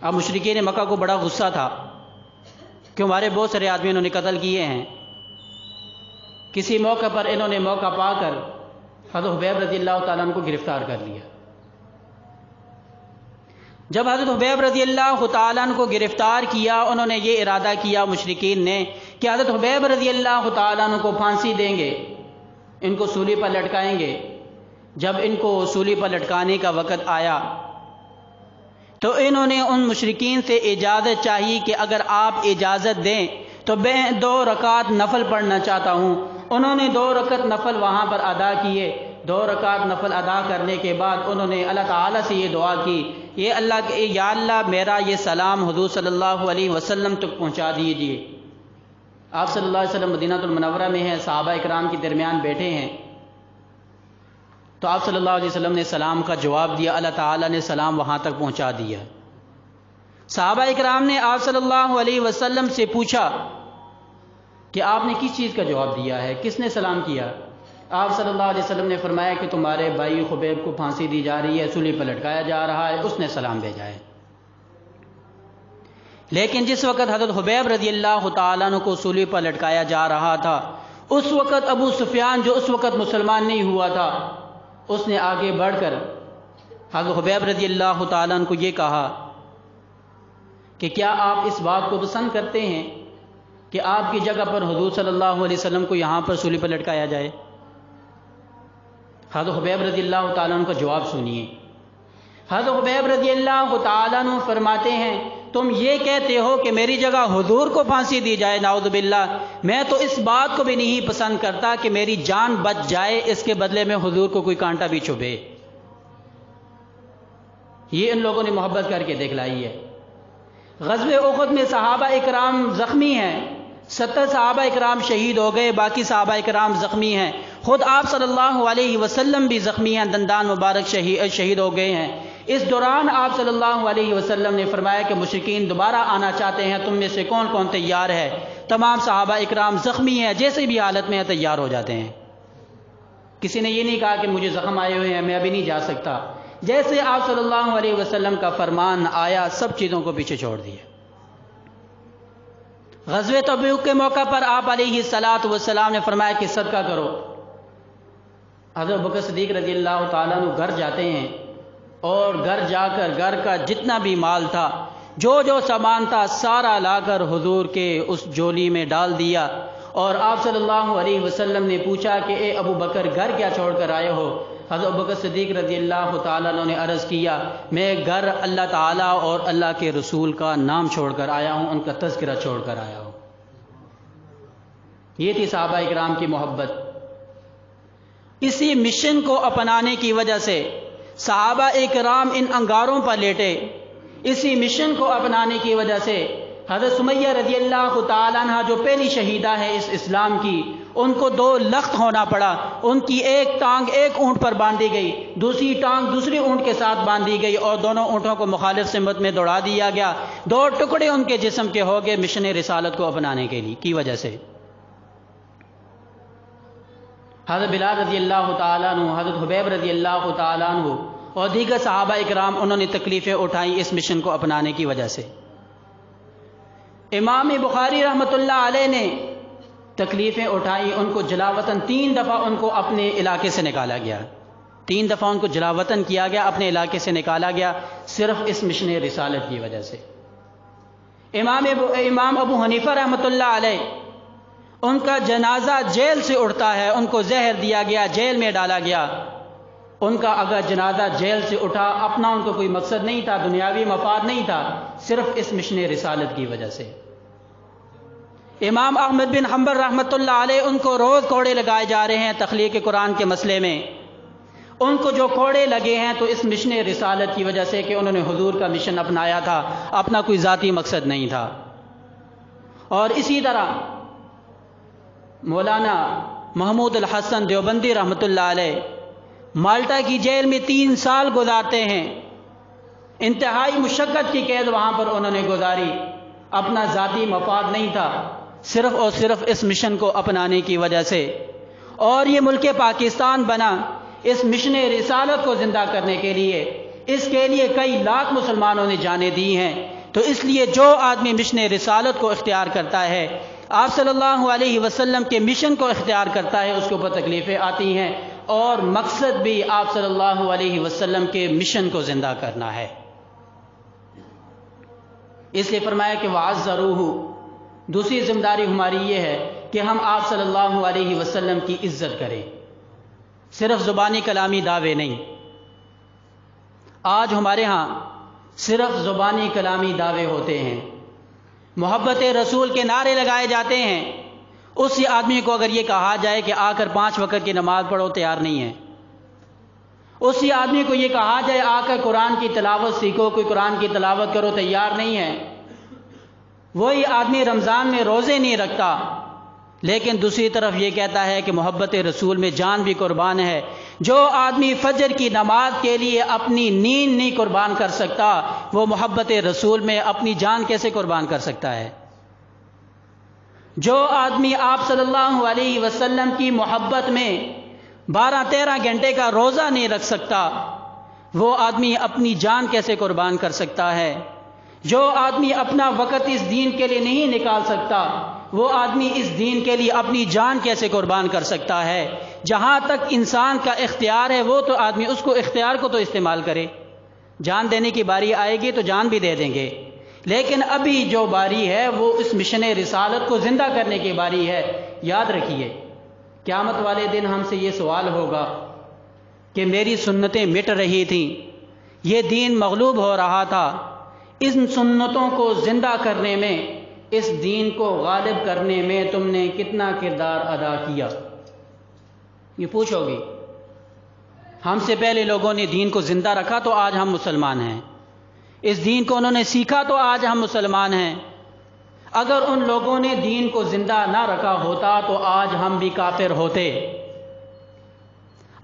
اب مشرکین مکہ کو بڑا غصہ تھا کہ ہمارے بہت سارے آدمی انہوں نے قتل کیے ہیں۔ کسی موقع پر انہوں نے موقع پا کر حضرت حبیب رضی اللہ تعالیٰ عنہ کو گرفتار کر لیا۔ جب حضرت حبیب رضی اللہ تعالیٰ عنہ کو گرفتار کیا، انہوں نے یہ ارادہ کیا مشرکین نے کہ حضرت حبیب رضی اللہ تعالیٰ عنہ کو پھانسی دیں گے، ان کو سولی پر لٹکائیں گے۔ جب ان کو سولی پر لٹکانے کا وقت آیا تو انہوں نے ان مشرکین سے اجازت چاہی کہ اگر آپ اجازت دیں تو میں 2 رکعت نفل پڑھنا چاہتا ہوں۔ انہوں نے 2 رکعت نفل وہاں پر ادا کیے۔ 2 رکعت نفل ادا کرنے کے بعد انہوں نے اللہ تعالیٰ سے یہ دعا کی، یا اللہ میرا یہ سلام حضور صلی اللہ علیہ وسلم تک پہنچا دیجیے۔ آپ صلی اللہ علیہ وسلم مدینہ المنورہ میں ہیں، صحابہ اکرام کے درمیان بیٹھے ہیں، تو آپ صلی اللہ علیہ وسلم نے سلام کا جواب دیا، اللہ تعالیٰ نے سلام وہاں تک پہنچا دیا۔ صحابہ اکرام نے آپ صلی اللہ علیہ وسلم سے پوچھا کہ آپ نے کس چیز کا جواب دیا ہے، کس نے سلام کیا؟ آپ صلی اللہ علیہ وسلم نے فرمایا کہ تمہارے بھائی خبیب کو پھانسی دی جا رہی ہے، سولی پر لٹکایا جا رہا ہے، اس نے سلام بھیجا ہے۔ لیکن جس وقت حضرت حبیب رضی اللہ تعالیٰ عنہ کو سولی پر لٹکایا جا رہا تھا، اس وقت ابو سفیان جو اس وقت مسلمان نہیں ہوا تھا، اس نے آگے بڑھ کر حضرت حبیب رضی اللہ تعالیٰ عنہ کو یہ کہا کہ کیا آپ اس بات کو پسند کرتے ہیں کہ آپ کی جگہ پر حضور صلی اللہ علیہ وسلم کو یہاں پر سولی پر لٹکایا جائے؟ حضرت حبیب رضی اللہ تعالیٰ عنہ کا جواب سنیے۔ حضرت حبیب رضی اللہ تعالیٰ عنہ فرماتے ہیں، تم یہ کہتے ہو کہ میری جگہ حضور کو پھانسی دی جائے، نعوذ باللہ، میں تو اس بات کو بھی نہیں پسند کرتا کہ میری جان بچ جائے، اس کے بدلے میں حضور کو کوئی کانٹا بھی چبھے۔ یہ ان لوگوں نے محبت کر کے دکھلائی ہے۔ غزوہ احد میں صحابہ اکرام زخمی ہیں، 70 صحابہ اکرام شہید ہو گئے، باقی صحابہ اکرام زخمی ہیں، خود آپ صلی اللہ علیہ وسلم بھی زخمی ہیں، دندان مبارک شہید ہو گئے ہیں۔ اس دوران آپ صلی اللہ علیہ وسلم نے فرمایا کہ مشرکین دوبارہ آنا چاہتے ہیں، تم میں سے کون کون تیار ہے؟ تمام صحابہ اکرام زخمی ہیں، جیسے بھی حالت میں تیار ہو جاتے ہیں۔ کسی نے یہ نہیں کہا کہ مجھے زخم آئے ہوئے ہیں، میں ابھی نہیں جا سکتا۔ جیسے آپ صلی اللہ علیہ وسلم کا فرمان آیا، سب چیزوں کو پیچھے چھوڑ دیا۔ غزوہ تبوک کے موقع پر آپ علیہ الصلوۃ والسلام نے فرمایا کہ صدقہ کرو۔ حضرت بکر صدیق رضی اللہ تعالیٰ عنہ گھر جاتے ہیں اور گھر جا کر گھر کا جتنا بھی مال تھا جو سامان تھا سارا لا کر حضور کے اس جولی میں ڈال دیا، اور آپ صلی اللہ علیہ وسلم نے پوچھا کہ اے ابو بکر گھر کیا چھوڑ کر آئے ہو؟ حضرت ابو بکر صدیق رضی اللہ تعالیٰ عنہ نے عرض کیا میں گھر اللہ تعالیٰ اور اللہ کے رسول کا نام چھوڑ کر آیا ہوں، ان کا تذکرہ چھوڑ کر آیا ہوں۔ یہ تھی صحابہ اکرام کی محبت۔ اسی مشن کو اپنانے کی وجہ سے صحابہ اکرام ان انگاروں پر لیٹے، اسی مشن کو اپنانے کی وجہ سے حضرت سمیہ رضی اللہ تعالیٰ عنہ جو پہلی شہیدہ ہے اس اسلام کی، ان کو 2 لخت ہونا پڑا۔ ان کی ایک ٹانگ ایک اونٹ پر باندھی گئی، دوسری ٹانگ دوسری اونٹ کے ساتھ باندھی گئی، اور دونوں اونٹوں کو مخالف سمت میں دوڑا دیا گیا۔ 2 ٹکڑے ان کے جسم کے ہو گئے مشن رسالت کو اپنانے کے لیے کی وجہ سے۔ حضرت بلال رضی اللہ تعالیٰ عنہ، حضرت حبیب رضی اللہ تعالیٰ عنہ اور دیگر صحابہ اکرام، انہوں نے تکلیفیں اٹھائیں اس مشن کو اپنانے کی وجہ سے۔ امام بخاری رحمۃ اللہ علیہ نے تکلیفیں اٹھائی، ان کو جلا وطن 3 دفعہ ان کو اپنے علاقے سے نکالا گیا، 3 دفعہ ان کو جلا وطن کیا گیا، اپنے علاقے سے نکالا گیا، صرف اس مشن رسالت کی وجہ سے۔ امام ابو حنیفہ رحمۃ اللہ علیہ، ان کا جنازہ جیل سے اٹھتا ہے، ان کو زہر دیا گیا، جیل میں ڈالا گیا۔ ان کا اگر جنازہ جیل سے اٹھا، اپنا ان کو کوئی مقصد نہیں تھا، دنیاوی مفاد نہیں تھا، صرف اس مشن رسالت کی وجہ سے۔ امام احمد بن حنبل رحمۃ اللہ علیہ، ان کو روز کوڑے لگائے جا رہے ہیں تخلیق قرآن کے مسئلے میں۔ ان کو جو کوڑے لگے ہیں تو اس مشن رسالت کی وجہ سے کہ انہوں نے حضور کا مشن اپنایا تھا، اپنا کوئی ذاتی مقصد نہیں تھا۔ اور اسی طرح مولانا محمود الحسن دیوبندی رحمۃ اللہ علیہ مالٹا کی جیل میں 3 سال گزارتے ہیں، انتہائی مشقت کی قید وہاں پر انہوں نے گزاری، اپنا ذاتی مفاد نہیں تھا، صرف اور صرف اس مشن کو اپنانے کی وجہ سے۔ اور یہ ملک پاکستان بنا اس مشن رسالت کو زندہ کرنے کے لیے، اس کے لیے کئی لاکھ مسلمانوں نے جانیں دی ہیں۔ تو اس لیے جو آدمی مشن رسالت کو اختیار کرتا ہے، آپ صلی اللہ علیہ وسلم کے مشن کو اختیار کرتا ہے، اس کے اوپر تکلیفیں آتی ہیں، اور مقصد بھی آپ صلی اللہ علیہ وسلم کے مشن کو زندہ کرنا ہے۔ اس لیے فرمایا کہ وَعَزَّرُوهُ، دوسری ذمہ داری ہماری یہ ہے کہ ہم آپ صلی اللہ علیہ وسلم کی عزت کریں، صرف زبانی کلامی دعوے نہیں۔ آج ہمارے ہاں صرف زبانی کلامی دعوے ہوتے ہیں، محبت رسول کے نعرے لگائے جاتے ہیں، اسی آدمی کو اگر یہ کہا جائے کہ آ کر 5 وقت کی نماز پڑھو، تیار نہیں ہے۔ اسی آدمی کو یہ کہا جائے آ کر قرآن کی تلاوت سیکھو، کوئی قرآن کی تلاوت کرو، تیار نہیں ہے۔ وہی آدمی رمضان میں روزے نہیں رکھتا، لیکن دوسری طرف یہ کہتا ہے کہ محبت رسول میں جان بھی قربان ہے۔ جو آدمی فجر کی نماز کے لیے اپنی نیند نہیں قربان کر سکتا، وہ محبت رسول میں اپنی جان کیسے قربان کر سکتا ہے؟ جو آدمی آپ صلی اللہ علیہ وسلم کی محبت میں 12-13 گھنٹے کا روزہ نہیں رکھ سکتا، وہ آدمی اپنی جان کیسے قربان کر سکتا ہے؟ جو آدمی اپنا وقت اس دین کے لیے نہیں نکال سکتا، وہ آدمی اس دین کے لیے اپنی جان کیسے قربان کر سکتا ہے؟ جہاں تک انسان کا اختیار ہے، وہ تو آدمی اس کو اختیار کو تو استعمال کرے۔ جان دینے کی باری آئے گی تو جان بھی دے دیں گے، لیکن ابھی جو باری ہے وہ اس مشن رسالت کو زندہ کرنے کی باری ہے۔ یاد رکھیے، قیامت والے دن ہم سے یہ سوال ہوگا کہ میری سنتیں مٹ رہی تھیں، یہ دین مغلوب ہو رہا تھا، ان سنتوں کو زندہ کرنے میں، اس دین کو غالب کرنے میں تم نے کتنا کردار ادا کیا؟ یہ پوچھو گی۔ ہم سے پہلے لوگوں نے دین کو زندہ رکھا تو آج ہم مسلمان ہیں، اس دین کو انہوں نے سیکھا تو آج ہم مسلمان ہیں۔ اگر ان لوگوں نے دین کو زندہ نہ رکھا ہوتا تو آج ہم بھی کافر ہوتے۔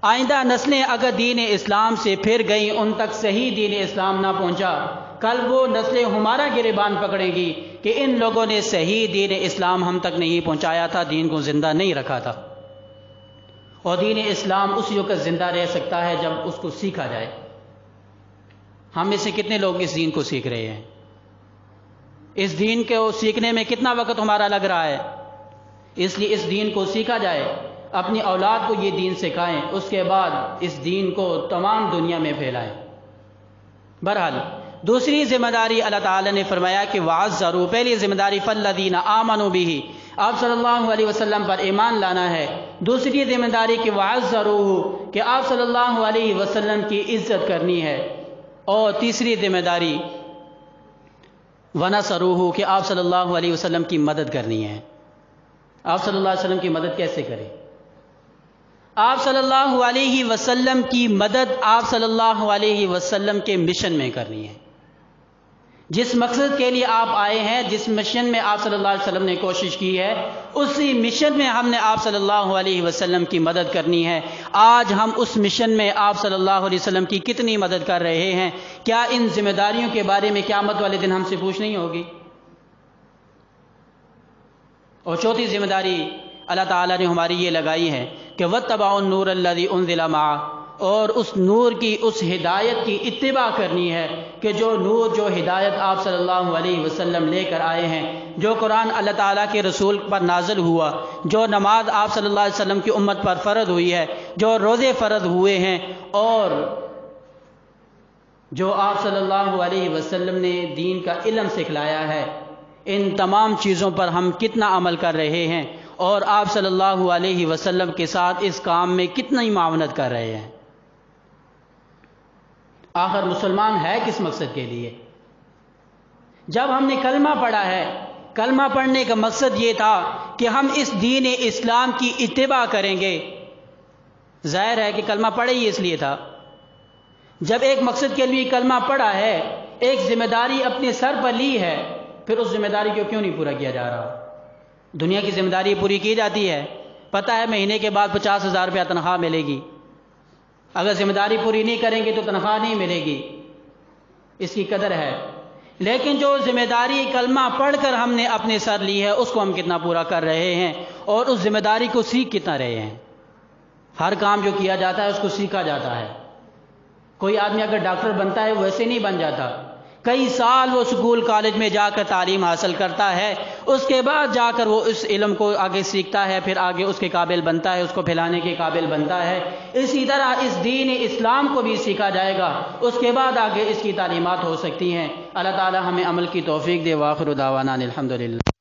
آئندہ نسلیں اگر دین اسلام سے پھر گئیں، ان تک صحیح دین اسلام نہ پہنچا، کل وہ نسلیں ہمارا گریبان پکڑیں گی کہ ان لوگوں نے صحیح دین اسلام ہم تک نہیں پہنچایا تھا، دین کو زندہ نہیں رکھا تھا۔ اور دین اسلام اسی وقت زندہ رہ سکتا ہے جب اس کو سیکھا جائے۔ ہم میں سے کتنے لوگ اس دین کو سیکھ رہے ہیں؟ اس دین کو سیکھنے میں کتنا وقت ہمارا لگ رہا ہے؟ اس لیے اس دین کو سیکھا جائے، اپنی اولاد کو یہ دین سکھائیں، اس کے بعد اس دین کو تمام دنیا میں پھیلائیں۔ بہرحال دوسری ذمہ داری اللہ تعالیٰ نے فرمایا کہ وعزروا، پہلی ذمہ داری فالذین آمنوا بہ، آپ صلی اللہ علیہ وسلم پر ایمان لانا ہے۔ دوسری ذمہ داری کہ وعزروہ، کہ آپ صلی اللہ علیہ وسلم کی عزت کرنی ہے۔ اور تیسری ذمہ داری ونصروہ، کہ آپ صلی اللہ علیہ وسلم کی مدد کرنی ہے۔ آپ صلی اللہ علیہ وسلم کی مدد کیسے کریں؟ آپ صلی اللہ علیہ وسلم کی مدد آپ صلی اللہ علیہ وسلم کے مشن میں کرنی ہے۔ جس مقصد کے لیے آپ آئے ہیں، جس مشن میں آپ صلی اللہ علیہ وسلم نے کوشش کی ہے، اسی مشن میں ہم نے آپ صلی اللہ علیہ وسلم کی مدد کرنی ہے۔ آج ہم اس مشن میں آپ صلی اللہ علیہ وسلم کی کتنی مدد کر رہے ہیں؟ کیا ان ذمہ داریوں کے بارے میں قیامت والے دن ہم سے پوچھنی ہوگی؟ اور چوتھی ذمہ داری اللہ تعالیٰ نے ہماری یہ لگائی ہے کہ وَاتَّبَعُوا النُّورَ الَّذِي أُنزِلَ مَعَهُ، اور اس نور کی، اس ہدایت کی اتباع کرنی ہے کہ جو نور، جو ہدایت آپ صلی اللہ علیہ وسلم لے کر آئے ہیں، جو قرآن اللہ تعالیٰ کے رسول پر نازل ہوا، جو نماز آپ صلی اللہ علیہ وسلم کی امت پر فرض ہوئی ہے، جو روزے فرض ہوئے ہیں، اور جو آپ صلی اللہ علیہ وسلم نے دین کا علم سکھلایا ہے، ان تمام چیزوں پر ہم کتنا عمل کر رہے ہیں، اور آپ صلی اللہ علیہ وسلم کے ساتھ اس کام میں کتنی معاونت کر رہے ہیں۔ آخر مسلمان ہے کس مقصد کے لیے؟ جب ہم نے کلمہ پڑھا ہے، کلمہ پڑھنے کا مقصد یہ تھا کہ ہم اس دین اسلام کی اتباع کریں گے۔ ظاہر ہے کہ کلمہ پڑھا ہی اس لیے تھا۔ جب ایک مقصد کے لیے کلمہ پڑھا ہے، ایک ذمہ داری اپنے سر پر لی ہے، پھر اس ذمہ داری کو کیوں نہیں پورا کیا جا رہا؟ دنیا کی ذمہ داری پوری کی جاتی ہے، پتہ ہے مہینے کے بعد 50,000 روپیہ تنخواہ ملے گی، اگر ذمہ داری پوری نہیں کریں گے تو تنخواہ نہیں ملے گی، اس کی قدر ہے۔ لیکن جو ذمہ داری کلمہ پڑھ کر ہم نے اپنے سر لی ہے، اس کو ہم کتنا پورا کر رہے ہیں، اور اس ذمہ داری کو سیکھ کتنا رہے ہیں؟ ہر کام جو کیا جاتا ہے اس کو سیکھا جاتا ہے۔ کوئی آدمی اگر ڈاکٹر بنتا ہے وہ ایسے نہیں بن جاتا، کئی سال وہ اسکول کالج میں جا کر تعلیم حاصل کرتا ہے، اس کے بعد جا کر وہ اس علم کو آگے سیکھتا ہے، پھر آگے اس کے قابل بنتا ہے، اس کو پھیلانے کے قابل بنتا ہے۔ اسی طرح اس دین اسلام کو بھی سیکھا جائے گا، اس کے بعد آگے اس کی تعلیمات ہو سکتی ہیں۔ اللہ تعالی ہمیں عمل کی توفیق دے۔ وآخر دعوانا الحمدللہ۔